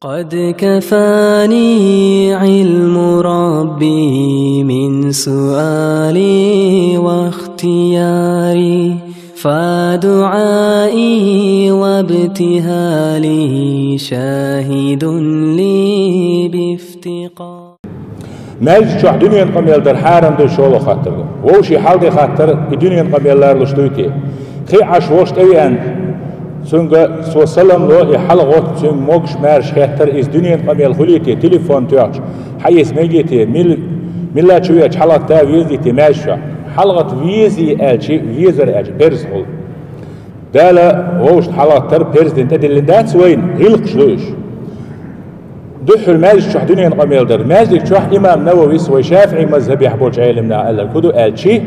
قد كفاني علم ربي من سؤالي واختياري فدعائي وابتهالي شاهد لي بافتقار. مجد شو دنيا قميل در حارم دو شولو خاطر ووشي حالدي خاطر دنيا قميل لار لشتويتي خي عش وشت اويان سونغا سو سلام لو حلقات سونغ موكش مارش خاطر از دنيا قميل خليتي تليفون تياش حيس ميجيتي ملا شوية حلقة تا ويزيتي ماشا حلقة ويزي الشي ويزر الشي بيرزخل دالا ووشت حلقة تر بيرزدنت ادلندات وين غلق شلوش دحل ماجد شح دنيا قميل در ماجد شح إمام نووي سوي شافعي مذهبي حبوش علمنا ألا كدو الشي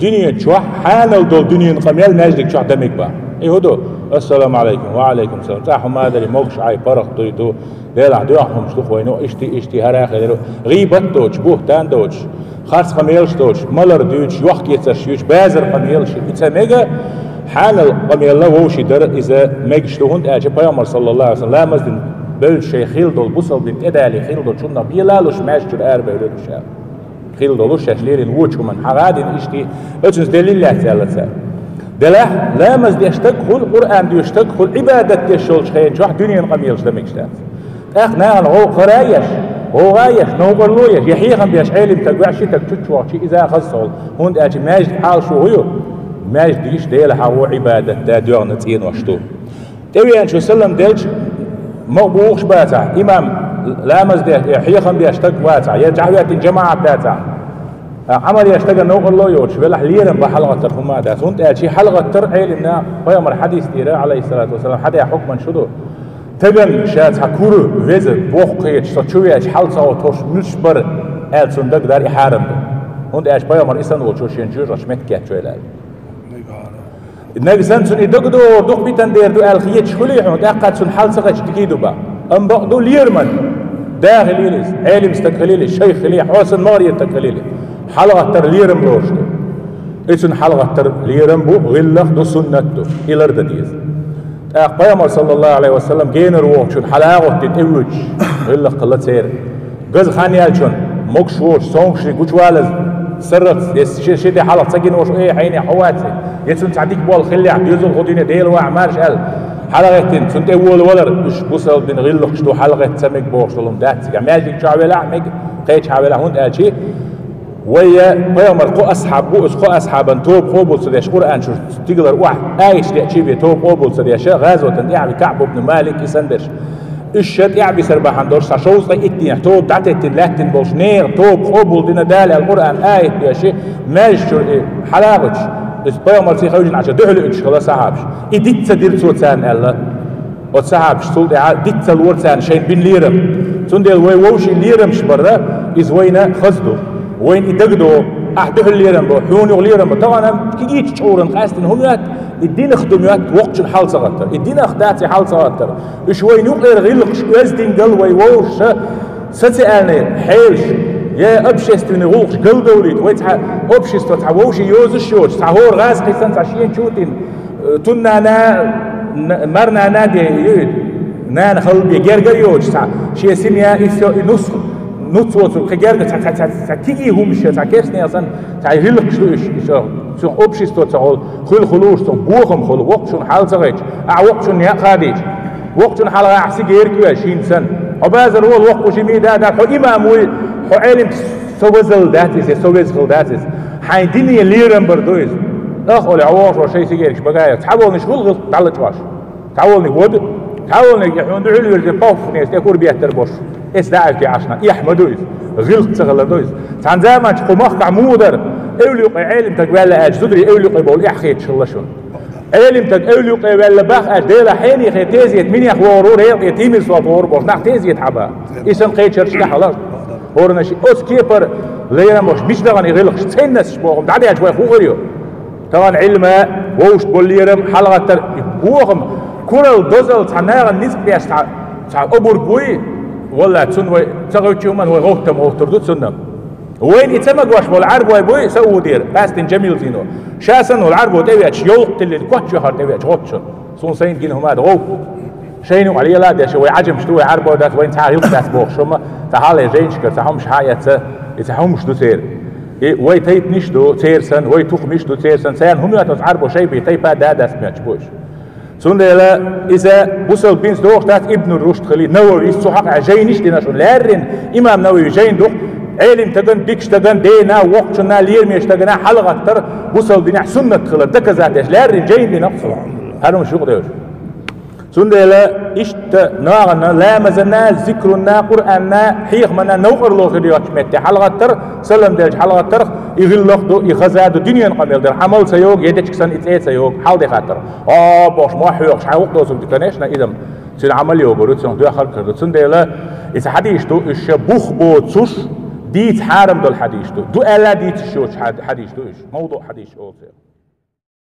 دنيا شح حانل دول دنيا قميل ماجد شح دمك با إيه هدو السلام عليكم وعليكم السلام تاحو ما دري موكش عاي فرق دويتو ليلا دوحهم شتوخ وينو اشتي هراخي غيبت دوش بوهتان دوش خارس قميلش دوش ملر دوش يوحك يتسرشيوش بازر قميلش إتسا ميغا حانل قميل ووشي در إذا ميغش دوهند أجي بيامر صلى الله عليه وسلم لا مزدن بل شيء خيل دول بوصل بنت إدالي خيل دول شو نبي لا لوش ماشجر أربعة ولد شاب خيل دول وش أشلير الوجه من حرادين إشتي أجنس دليل الله تعالى دله لا مز يشتغل القرآن يشتغل عبادة يشولش خير شو دنيا قميلش دمك شتات أخنا هو قرايش هو غايش نوبر لويش يحيهم بيش علم تقوعشي تكتشوا شيء إذا خصول هون أجي ماجد حال شو هو ماجد يش ديله هو عبادة تديون تين وشتو تبي شو سلم دلش مقبوخش باتع إمام لا مزده يحيخم بيشتق باتع يجعوية الجماعة باتع عمل يشتق نوغ الله يوش بلح ليرم بحلقة ترهما دا سنت أشي حلقة تر علمنا بيامر حديث تيرا عليه الصلاة والسلام حدا حكما شدو تبن شات حكورو ويز بوخ قيتش سوچوي أش حال ساو توش مشبر آل سندق دار إحارم دو هند أش بيامر إسان وچوش ينجور رشمت كات شوي لال النبي سنسون يدق دق بيتن دير دو الخيتش كلي حمد أقعد سن حال سقش تكيدو با أم بقدو ليرمن داخل يليس علم استقليلي الشيخ لي حسن ماري استقليلي حلقة تر ليرم روشتو إسن حلقة تر ليرم بو غلق دو سنتو إلرد ديز أقبيامر صلى الله عليه وسلم جينر ووشون حلاغو تتوج غلق قلت سير قز خانيالشون مكشوش صونشري قوشوالز سرت شيدي حلقة سجن وش إيه حيني حواتي يتسون تعديك بول خلي عم يزول خديني ديل وعمارش قال حلقتين سنت أول ولر مش بوصل بين غلق شتو حلقة سمك بوصلهم داتي ماجد شعبي لعمك قيت شعبي لهون أشي ويا بيامر قو أصحاب بو قو أصحابن توب قبول سديش قرآن شو تقدر واحد عايش تأشي بي توب قبول سديش غازوة يعبي كعب بن مالك يسندش الشت يعبي سربحان دورش شوص اتنين توب دعتين لاتين بوش نير توب قبول دينا دالي القرآن آية بيشي ماجشر حلاغش بس بيامر سي خوجين عشان دهلو إنش خلا صحابش إديت سدير صوتان ألا وصحابش صوت ديت سالورتان شين بين ليرم تندل ووشي ليرم شبرة إز وين خزدو وين يدقدو أحده الليرم بو حون يغليرم طبعا كيجيت شعورن قاستن هميات الدين خدميات وقت الحال صغتر الدين أخداتي حال صغتر شوي نقر غلق شوازدين قل ويوش ستسألني حيلش يا أبشستني غلقش قل دوليت ويتح أبشست وتحوش يوز الشوش تعهور غاز قيسان تعشين شوتين تنا مرنا نادي يود نان خلبي جرجر يوش شيء سميا نسخ نوتسوت الخجارة تيجي هم مش تاكسني أصلا تعيرلك شو أبشيستو تعول خلوش تون بوخم خل وقتشون حال صغير وقتشون يا خاديج وقتشون حال عكسي غير كوا 20 سنة عبازر هو الوقت وش ميدا ده حو إمام حو علم سوزل داتيس سوزل داتيس حين دنيا ليرم بردويز أخول عواش وشيء سيجيرش بقايا تحاول نشغل غلط تعلق واش تحاول نقود تحاول يحون دعولي الجباف ناس يكور بيهتر بوش إسداعي في عشنا يحمدويز غلط تغلدويز تان زمان تقو مخقع مودر أولي يقي علم تقبال أج تدري أولي يقي بقول إحخيت شو الله شون علم تق أولي يقي بقول باخ أج ديلا حيني خي تيزيت من يخوارور هيق يتيمي صوت وور بوش ناخ تيزيت حبا إسان قيت شرش كحلاش هورناشي أس كيبر لينا مش بيش دغني غلقش تسنس بوغم دعدي أجواي خوغريو طبعا علم ووش بوليرم حلقة تر بوغم كورل دوزل تعناغ النسب بيش تع أبور بوي ولا تسون تغوتشي من هو غوتر دوت سنم وين يتسمى واش والعرب ويبوي سووا دير باستن جميل زينو شاسن والعرب وتبيعش يوقت اللي كوت شهر تبيعش غوتشن سون سين جين هما غو شينو عليه لا ده شوي عجم شتوي عربو ده وين تعال يفتح بوخ شما تعال جينش كر تعال مش حياة يتعال مش دو تير وي تيت مش دو تير سن وي توخ مش دو تير سن سان هم يتوس عربو شيء بيتي با ده سمعت بوش سندلا إذا وصل بينس دوخ تات ابن الرشد خلي نووي الصحق عجينش دينا شون لارن إمام نووي جين دوخ علم تجن بيكش تجن دينا وقتنا ليرميش تجنا حلقة تر وصل دينا سنة خلر دك ذاتش لارن جين دينا هذا مش شغل سندلا إشت ناغنا لا مزنا ذكرنا قرآننا حيخ منا نوقر لو غديوات مت حلقة تر سلم ديج حلقة تر يغلق دو يخزاد الدنيا قبل در حمل سيوق يدك سن إتأت سيوق حال دي خاطر باش ما حيوق شحال وقت لازم تكناش نا إذا سن عمل يوبرت سن دو آخر كرد سندلا إذا حديث دو إيش بوخ بوتسوش ديت حارم دو الحديث دو ألا ديت شوش حديث دو إيش موضوع حديث أوصل